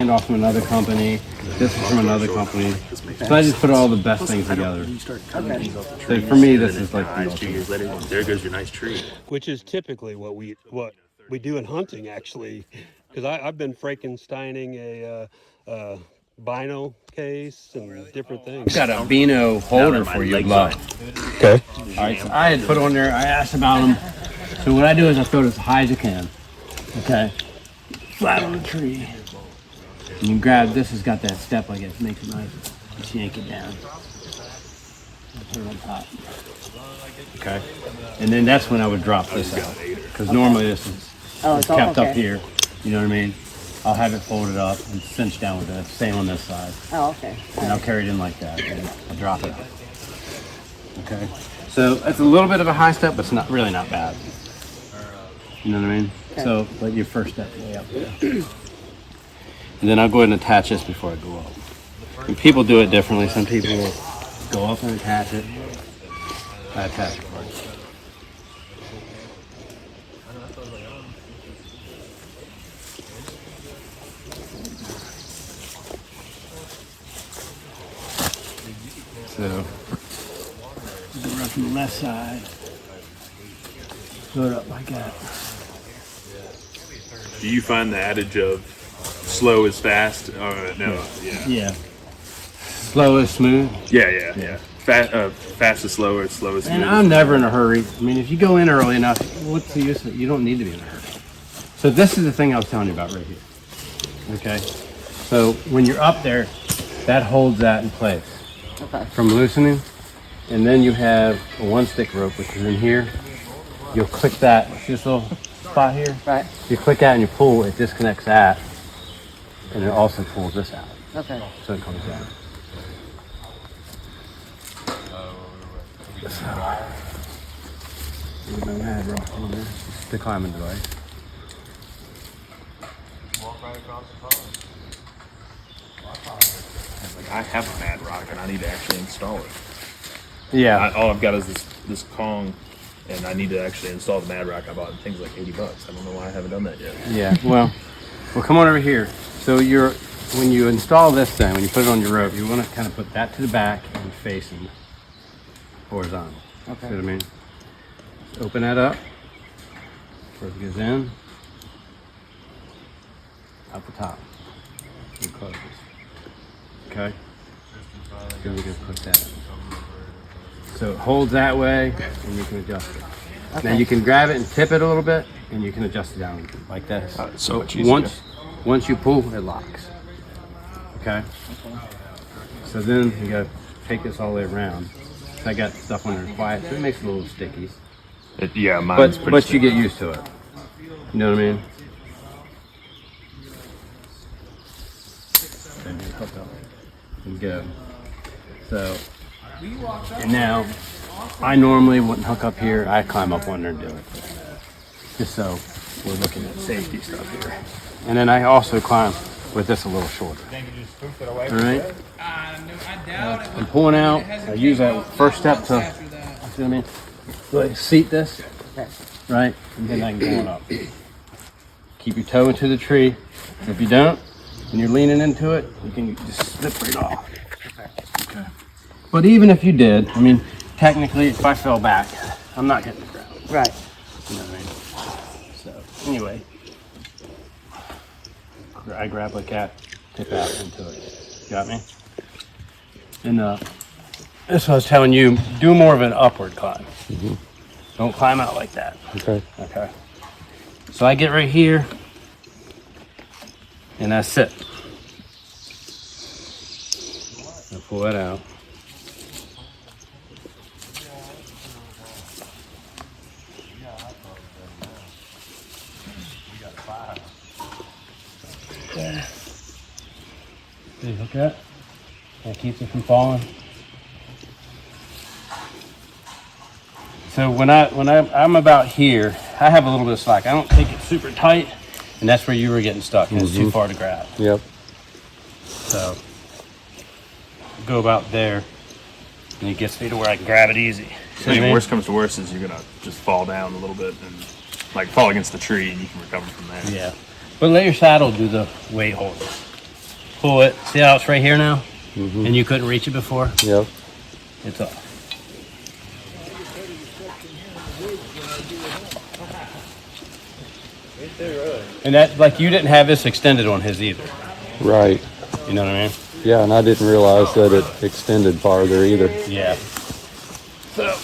And off from another company. This is from another company. So I just put all the best things together. So for me, this is like there goes your nice tree. Which is typically what we do in hunting, actually, because I've been Frankensteining a bino case and different things. I've got a Beano holder for you, love. Okay. All right, so I had put on there. I asked about them. So what I do is I throw it as high as I can. Okay. Flat on the tree. And you grab this. Has got that step, I guess, makes it nice. Just yank it down. Put it on top. Okay. And then that's when I would drop this out, because normally this is kept up here. You know what I mean? I'll have it folded up and cinched down with the same on this side. Oh, okay. And I'll carry it in like that, and I'll drop it. Okay. So that's a little bit of a high step, but it's not really not bad. You know what I mean? Okay. So let your first step way up there. And then I'll go ahead and attach this before I go up. And people do it differently. Some people will go up and attach it. I attach it first. So, go right from the left side. Put it up like that. Do you find the adage of slow is fast? No, yeah. Slow is smooth. Yeah. Fast is slower, slow is smooth. And I'm never in a hurry. I mean, if you go in early enough, what's the use of it? You don't need to be in a hurry. So this is the thing I was telling you about right here. Okay? So when you're up there, that holds that in place. Okay. From loosening. And then you have a one stick rope, which is in here. You'll click that, see this little spot here? Right. You click that and you pull, it disconnects that. And it also pulls this out. Okay. So it comes down. It's the climbing device. I have a Mad Rock and I need to actually install it. Yeah. All I've got is this Kong, and I need to actually install the Mad Rock. I bought things like $80. I don't know why I haven't done that yet. Yeah. Well, come on over here. So when you install this thing, when you put it on your rope, you want to kind of put that to the back and facing horizontal. Okay. See what I mean? Just open that up. Where it goes in. Out the top. And close this. Okay? Then we're going to put that in. So it holds that way, and you can adjust it. Okay. Now you can grab it and tip it a little bit, and you can adjust it down like this. So much easier. Once you pull, it locks. Okay? So then you got to take this all the way around. So I got stuff on there quiet, so it makes it a little sticky. Mine's pretty But you get used to it. You know what I mean? Then you hook up and go. So, and now, I normally wouldn't hook up here. I climb up on there and do it. Just so we're looking at safety stuff here. And then I also climb with this a little shorter. All right? I'm pulling out. I use that first step to, you know what I mean? Like seat this, right? And then I can go on up. Keep your toe into the tree. If you don't, when you're leaning into it, you can just slip right off. Okay. But even if you did, I mean, technically, if I fell back, I'm not hitting the ground. Right. You know what I mean? So, anyway, I grab like that, tip out into it. Got me? And that's what I was telling you, do more of an upward climb. Mm-hmm. Don't climb out like that. Okay. Okay. So I get right here, and I sit. I pull that out. There. See, look at that. That keeps it from falling. So when I'm about here, I have a little bit of slack. I don't take it super tight, and that's where you were getting stuck. And it's too far to grab. Yep. So go about there, and it gets me to where I can grab it easy. I think worst comes to worst is you're gonna just fall down a little bit and like fall against the tree, and you can recover from there. Yeah. But let your saddle do the weight hold. Pull it. See how it's right here now? Mm-hmm. And you couldn't reach it before? Yep. It's off. And that, like, you didn't have this extended on his either. Right. You know what I mean? Yeah, and I didn't realize that it extended farther either. Yeah. So.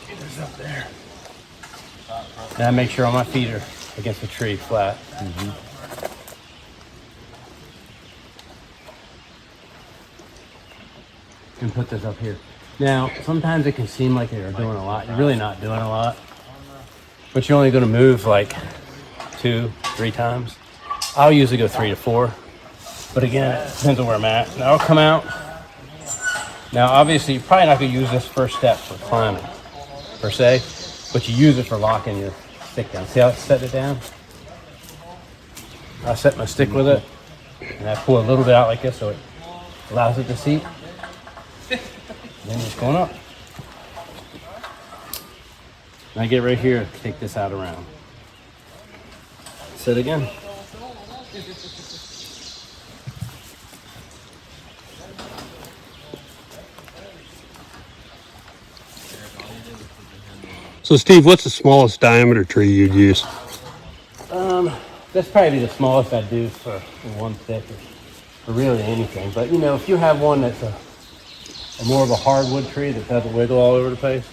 It's up there. Now make sure all my feet are against the tree flat. Mm-hmm. And put this up here. Now, sometimes it can seem like you're doing a lot. You're really not doing a lot. But you're only going to move like 2, 3 times. I'll usually go 3 to 4. But again, it depends on where I'm at. Now I'll come out. Now, obviously, you're probably not going to use this first step for climbing, per se. But you use it for locking your stick down. See how I set it down? I set my stick with it. And I pull a little bit out like this so it allows it to seat. Then it's going up. And I get right here, take this out around. Sit again. So Steve, what's the smallest diameter tree you'd use? That's probably the smallest I'd do for one stick or really anything. But you know, if you have one that's a more of a hardwood tree that doesn't wiggle all over the place,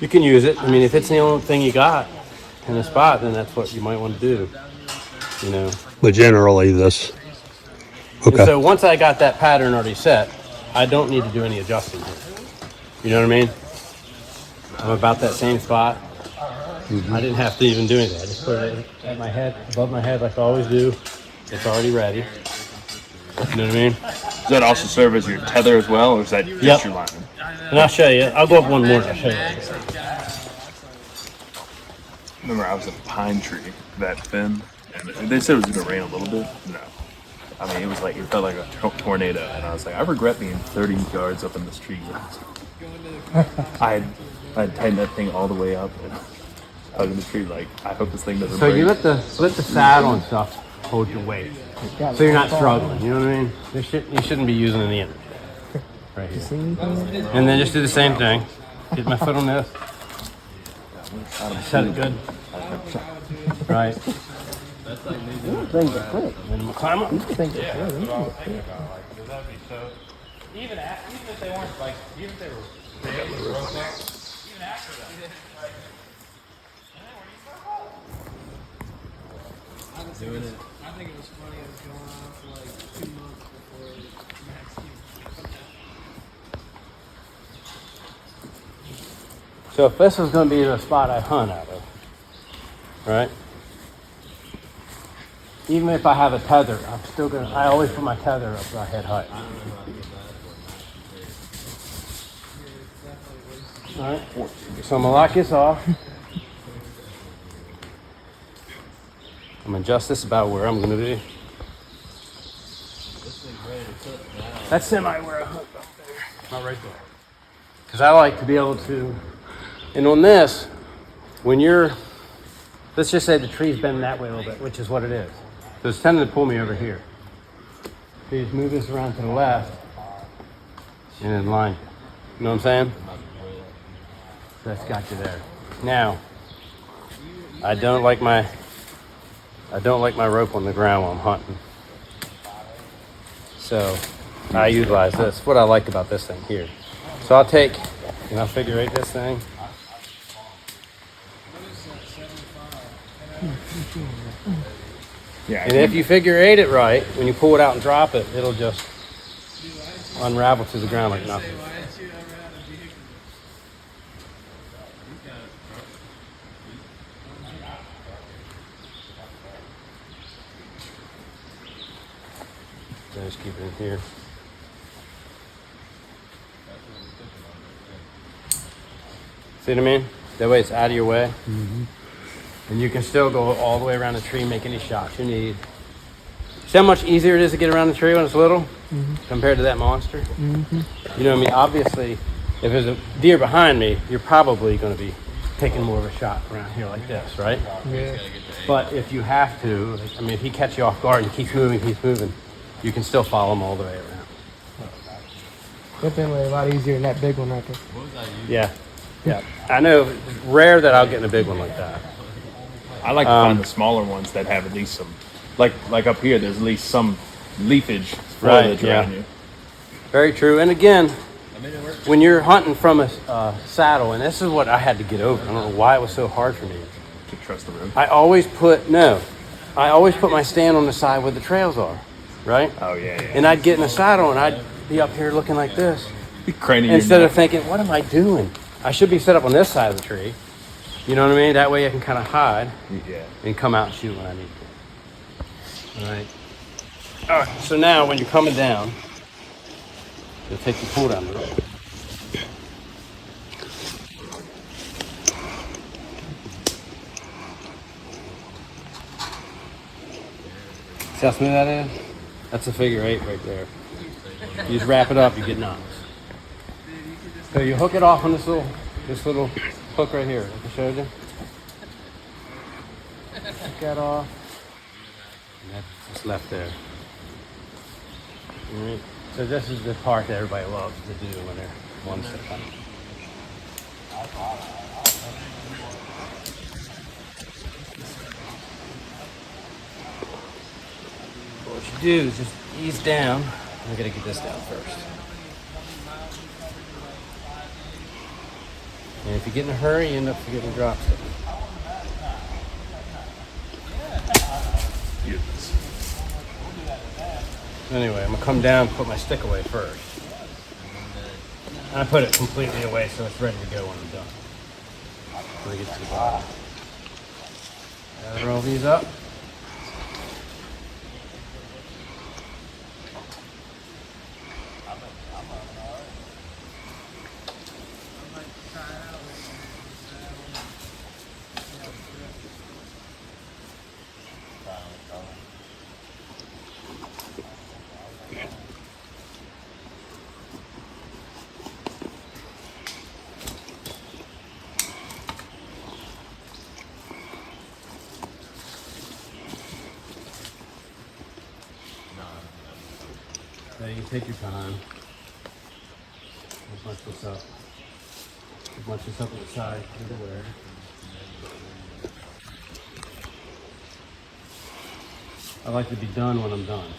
you can use it. I mean, if it's the only thing you got in the spot, then that's what you might want to do, you know. But generally this. Okay. And so once I got that pattern already set, I don't need to do any adjusting here. You know what I mean? I'm about that same spot. Mm-hmm. I didn't have to even do anything. I just put it at my head, above my head like I always do. It's already ready. You know what I mean? Does that also serve as your tether as well, or is that just your line? And I'll show you. I'll go up one more and I'll show you. Remember, I was a pine tree that thin, and they said it was going to rain a little bit. No. I mean, it was like, it felt like a tornado, and I was like, I regret being 30 yards up in this tree. I had tightened that thing all the way up and hugging the tree like, I hope this thing doesn't break. So you let the saddle and stuff hold your weight, so you're not struggling. You know what I mean? You shouldn't be using any energy. Right here. And then just do the same thing. Get my foot on this. Set it good. Right. Then we'll climb up. Even if they weren't like, even if they were big, even after that. I think it was funny. It was going on for like 2 months before next year. So if this is going to be the spot I hunt out of, right? Even if I have a tether, I'm still going to, I always put my tether up my head height. All right, so I'm going to lock this off. I'm going to adjust this about where I'm going to be. That's semi where I hunt up there. Not right there. Because I like to be able to, and on this, when you're, let's just say the tree's bending that way a little bit, which is what it is. So it's tending to pull me over here. So you just move this around to the left and then line. You know what I'm saying? That's got you there. Now, I don't like my rope on the ground while I'm hunting. So I utilize this. What I like about this thing here. So I'll take, and I'll figure eight this thing. Yeah. And if you figure eight it right, when you pull it out and drop it, it'll just unravel to the ground like nothing. So just keep it in here. See what I mean? That way it's out of your way. Mm-hmm. And you can still go all the way around the tree, make any shots you need. See how much easier it is to get around the tree when it's little? compared to that monster. You know what I mean? Obviously, if there's a deer behind me, you're probably going to be taking more of a shot around here like this, right? Yeah. But if you have to, I mean, if he catches you off guard and keeps moving, you can still follow him all the way around. Definitely a lot easier than that big one right there. Yeah. Yeah. I know it's rare that I'll get in a big one like that. I like to find the smaller ones that have at least some, like up here. There's at least some leafage foliage around you. Very true. And again, when you're hunting from a saddle, and this is what I had to get over. I don't know why it was so hard for me. To trust the road. I always put my stand on the side where the trails are, right? Oh yeah. And I'd get in the saddle and I'd be up here looking like this. Craning your Instead neck. of thinking, what am I doing? I should be set up on this side of the tree. You know what I mean? That way I can kind of hide and come out and shoot when I need to. All right. All right. So now when you're coming down, you'll take the pull down the road. See how smooth that is? That's a figure 8 right there. You just wrap it up, you get knocks. So you hook it off on this little hook right here, like I showed you. Hook that off. And that's just left there. All right. So this is the part that everybody loves to do when they're one step hunting. What you do is just ease down. I'm gonna get this down first. And if you get in a hurry, you end up forgetting to drop stuff. Anyway, I'm gonna come down and put my stick away first. And I put it completely away so it's ready to go when I'm done. When I get to the bottom. Roll these up. So you can take your time. Bunch this up. Bunch this up on the side, everywhere. I like to be done when I'm done.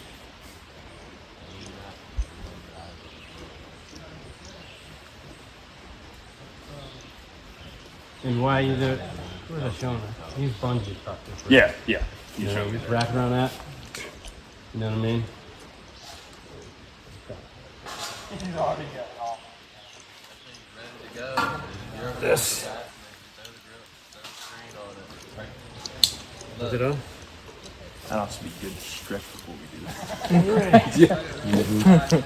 And why you do it? Where's I showing it? Use bungee practice. Yeah. You You show know, me just wrap around that. You know what I mean? This. Is it on? That has to be good stretch before we do that.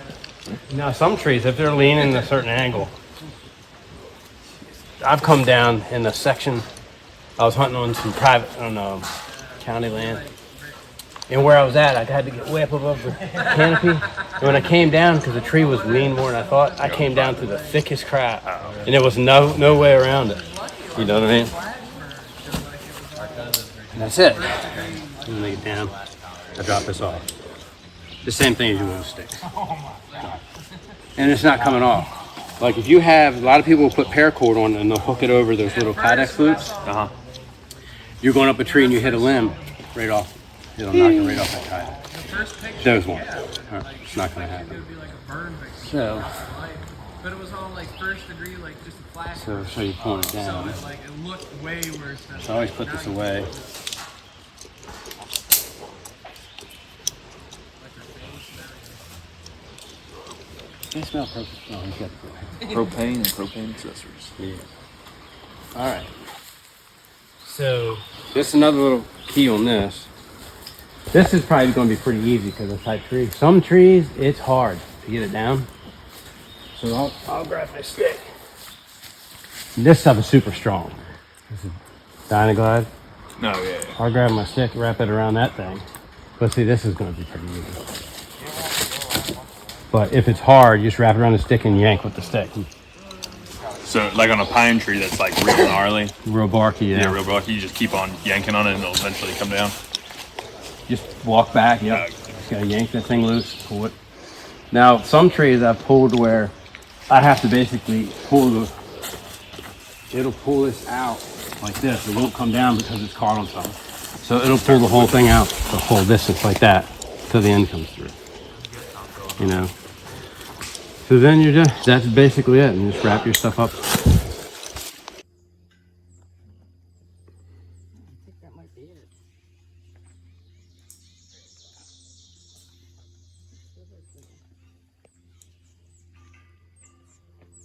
Now, some trees, if they're leaning a certain angle, I've come down in a section. I was hunting on some private, county land. And where I was at, I had to get way up above the canopy. And when I came down, because the tree was leaned more than I thought, I came down through the thickest crap. And there was no way around it. You know what I mean? And that's it. I'm gonna get down. I drop this off. The same thing as you would with sticks. And it's not coming off. Like if you have, a lot of people will put paracord on and they'll hook it over those little Kydex loops. You're going up a tree and you hit a limb right off. It'll knock it right off that Kydex. Those won't. It's not going to happen. It would be like a burn victim. So, But it was all like first degree, like just a flash. so you pull it down. So it looked way worse than. So I always put this away. Can you smell propane? No, he's got propane. Propane and propane accessories. Yeah. All right. So just another little key on this. This is probably going to be pretty easy because of type tree. Some trees, it's hard to get it down. So I'll grab my stick. And this stuff is super strong. This is Dynaglide. No, yeah. I'll grab my stick, wrap it around that thing. But see, this is going to be pretty easy. But if it's hard, you just wrap it around the stick and yank with the stick. So like on a pine tree that's like real gnarly, Real barky, yeah. yeah, real bulky, you just keep on yanking on it and it'll eventually come down. Just walk back, yep. Just gotta yank that thing loose, pull it. Now, some trees I've pulled where I have to basically it'll pull this out like this. It won't come down because it's caught on something. So it'll pull the whole thing out the whole distance like that till the end comes through. You know. So then you're just, that's basically it. And just wrap your stuff up. I think that might be it.